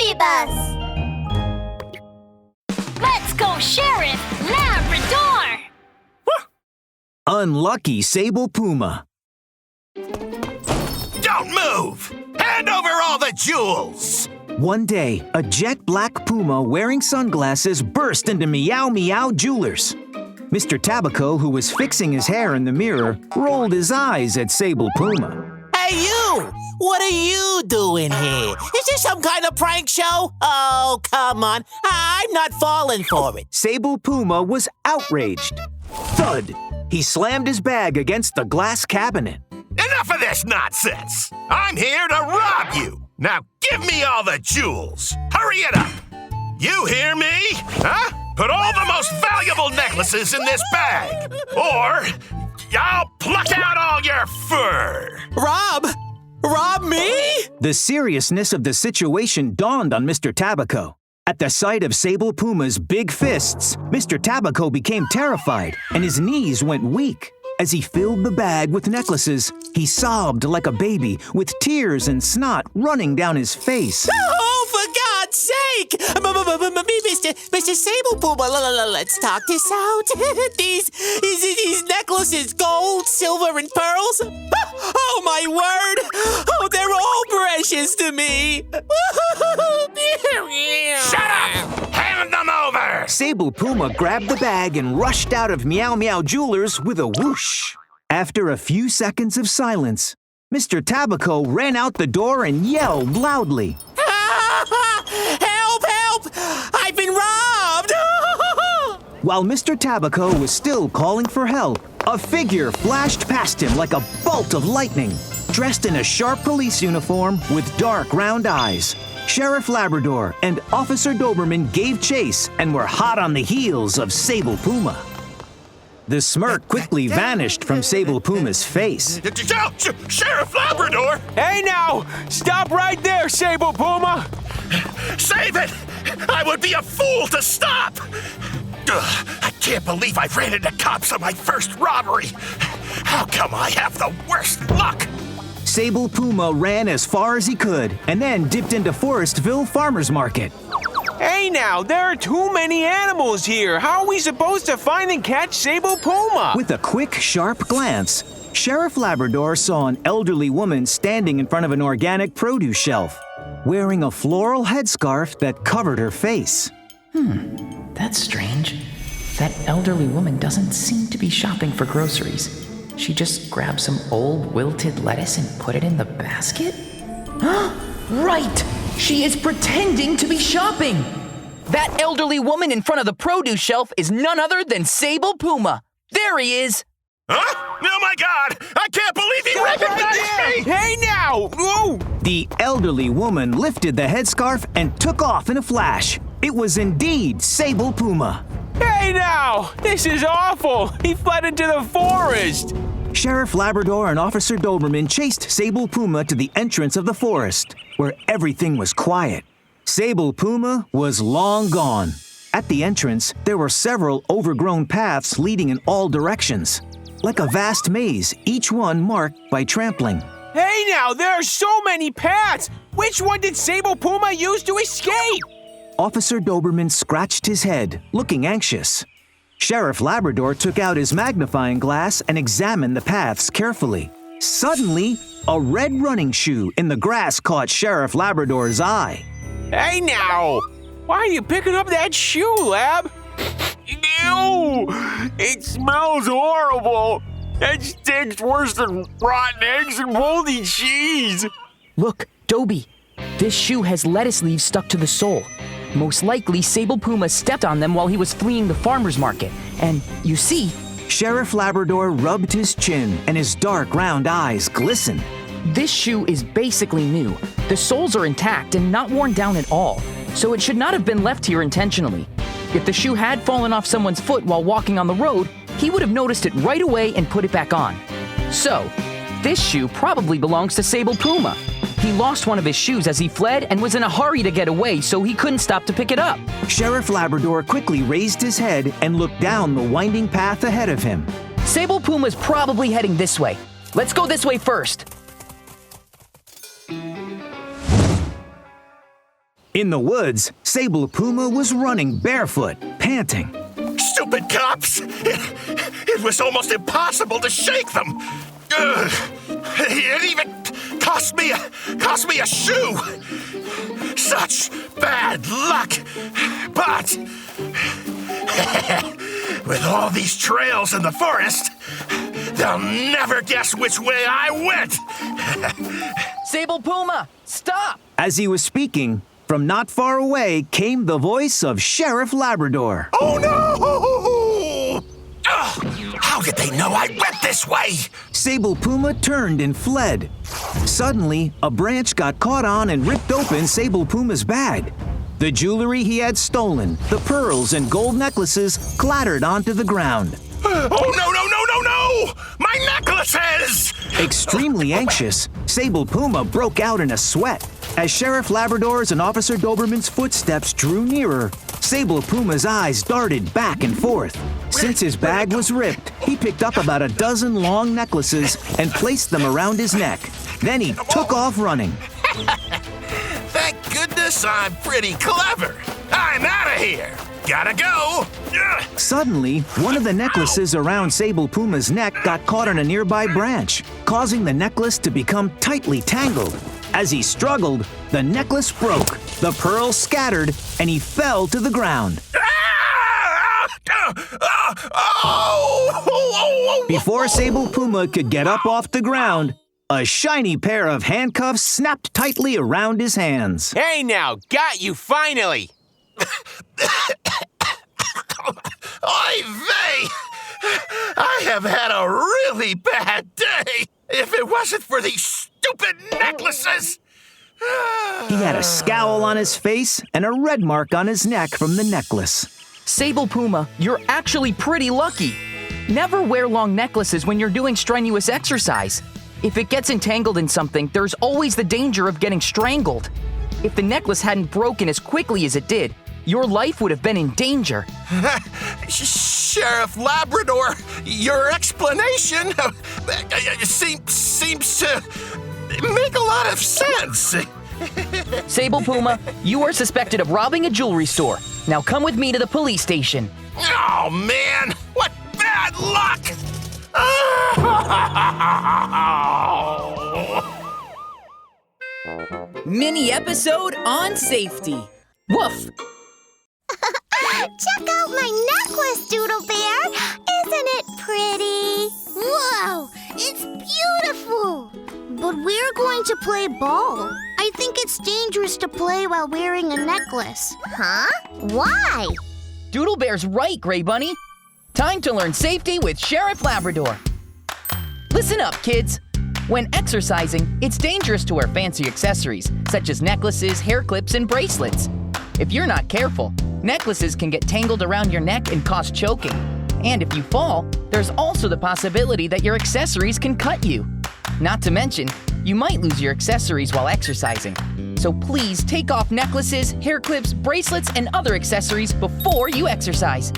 baby bus! Let's go, Sheriff Labrador! Unlucky Sable Puma. Don't move! Hand over all the jewels! One day, a jet black puma wearing sunglasses burst into Meow Meow Jewelers. Mr. Tabico, who was fixing his hair in the mirror, rolled his eyes at Sable Puma. Hey, you! What are you doing here? Is this some kind of prank show? Oh, come on. I'm not falling for it. Sable Puma was outraged. Thud! He slammed his bag against the glass cabinet. Enough of this nonsense! I'm here to rob you! Now give me all the jewels! Hurry it up! You hear me? Huh? Put all the most valuable necklaces in this bag! Or I'll pluck out all your fur! Rob? Rob me? The seriousness of the situation dawned on Mr. Tabico. At the sight of Sable Puma's big fists, Mr. Tabico became terrified and his knees went weak. As he filled the bag with necklaces, he sobbed like a baby with tears and snot running down his face. Oh, for God's sake! Mr. Sable Puma, let's talk this out. These necklaces, gold, silver, and pearls. Oh, my word! Oh, they're all precious to me. Shut up! Hand them over! Sable Puma grabbed the bag and rushed out of Meow Meow Jewelers with a whoosh. After a few seconds of silence, Mr. Tabico ran out the door and yelled loudly. Help! Help! I've been robbed! While Mr. Tabico was still calling for help, a figure flashed past him like a bolt of lightning, dressed in a sharp police uniform with dark round eyes. Sheriff Labrador and Officer Doberman gave chase and were hot on the heels of Sable Puma. The smirk quickly vanished from Sable Puma's face. Sheriff Labrador! Hey now! Stop right there, Sable Puma! Save it! I would be a fool to stop! I can't believe I ran into cops on my first robbery! How come I have the worst luck? Sable Puma ran as far as he could and then dipped into Forestville Farmers Market. Hey now, there are too many animals here. How are we supposed to find and catch Sable Puma? With a quick, sharp glance, Sheriff Labrador saw an elderly woman standing in front of an organic produce shelf, wearing a floral headscarf that covered her face. That's strange. That elderly woman doesn't seem to be shopping for groceries. She just grabbed some old wilted lettuce and put it in the basket? Right! She is pretending to be shopping! That elderly woman in front of the produce shelf is none other than Sable Puma. There he is! Huh? Oh my God! I can't believe he recognized me! Hey now! Whoa! The elderly woman lifted the headscarf and took off in a flash. It was indeed Sable Puma. Hey now! This is awful! He fled into the forest! Sheriff Labrador and Officer Doberman chased Sable Puma to the entrance of the forest, where everything was quiet. Sable Puma was long gone. At the entrance, there were several overgrown paths leading in all directions, like a vast maze, each one marked by trampling. Hey now, there are so many paths! Which one did Sable Puma use to escape? Officer Doberman scratched his head, looking anxious. Sheriff Labrador took out his magnifying glass and examined the paths carefully. Suddenly, a red running shoe in the grass caught Sheriff Labrador's eye. Hey now! Why are you picking up that shoe, Lab? Ew! It smells horrible! That stinks worse than rotten eggs and moldy cheese! Look, Dobie, this shoe has lettuce leaves stuck to the sole. Most likely, Sable Puma stepped on them while he was fleeing the farmer's market. And you see... Sheriff Labrador rubbed his chin and his dark round eyes glistened. This shoe is basically new. The soles are intact and not worn down at all, so it should not have been left here intentionally. If the shoe had fallen off someone's foot while walking on the road, he would have noticed it right away and put it back on. So, this shoe probably belongs to Sable Puma. He lost one of his shoes as he fled and was in a hurry to get away, so he couldn't stop to pick it up. Sheriff Labrador quickly raised his head and looked down the winding path ahead of him. Sable Puma's probably heading this way. Let's go this way first. In the woods, Sable Puma was running barefoot, panting. Stupid cops! It was almost impossible to shake them. It even cost me a shoe. Such bad luck. But with all these trails in the forest, they'll never guess which way I went. Sable Puma, stop! As he was speaking, from not far away came the voice of Sheriff Labrador. Oh no! How did they know I went this way? Sable Puma turned and fled. Suddenly, a branch got caught on and ripped open Sable Puma's bag. The jewelry he had stolen, the pearls and gold necklaces, clattered onto the ground. Oh no! My necklaces! Extremely anxious, Sable Puma broke out in a sweat. As Sheriff Labrador's and Officer Doberman's footsteps drew nearer, Sable Puma's eyes darted back and forth. Since his bag was ripped, he picked up about a dozen long necklaces and placed them around his neck. Then he took off running. Thank goodness I'm pretty clever. I'm out of here. Gotta go. Suddenly, one of the necklaces around Sable Puma's neck got caught on a nearby branch, causing the necklace to become tightly tangled. As he struggled, the necklace broke, the pearls scattered, and he fell to the ground. Before Sable Puma could get up off the ground, a shiny pair of handcuffs snapped tightly around his hands. Hey now, got you finally! Oy vey! I have had a really bad day. If it wasn't for these stupid necklaces. He had a scowl on his face and a red mark on his neck from the necklace. Sable Puma, you're actually pretty lucky. Never wear long necklaces when you're doing strenuous exercise. If it gets entangled in something, there's always the danger of getting strangled. If the necklace hadn't broken as quickly as it did, your life would have been in danger. Sheriff Labrador, your explanation seems to make a lot of sense. Sable Puma, you are suspected of robbing a jewelry store. Now come with me to the police station. Oh, man! What bad luck! Mini episode on safety. Woof! Check out my necklace, Doodle Bear! Isn't it pretty? Whoa! It's beautiful! But we're going to play ball. I think it's dangerous to play while wearing a necklace. Huh? Why? Doodle Bear's right, Gray Bunny. Time to learn safety with Sheriff Labrador. Listen up, kids. When exercising, it's dangerous to wear fancy accessories, such as necklaces, hair clips, and bracelets. If you're not careful, necklaces can get tangled around your neck and cause choking. And if you fall, there's also the possibility that your accessories can cut you. Not to mention, you might lose your accessories while exercising. So please take off necklaces, hair clips, bracelets, and other accessories before you exercise.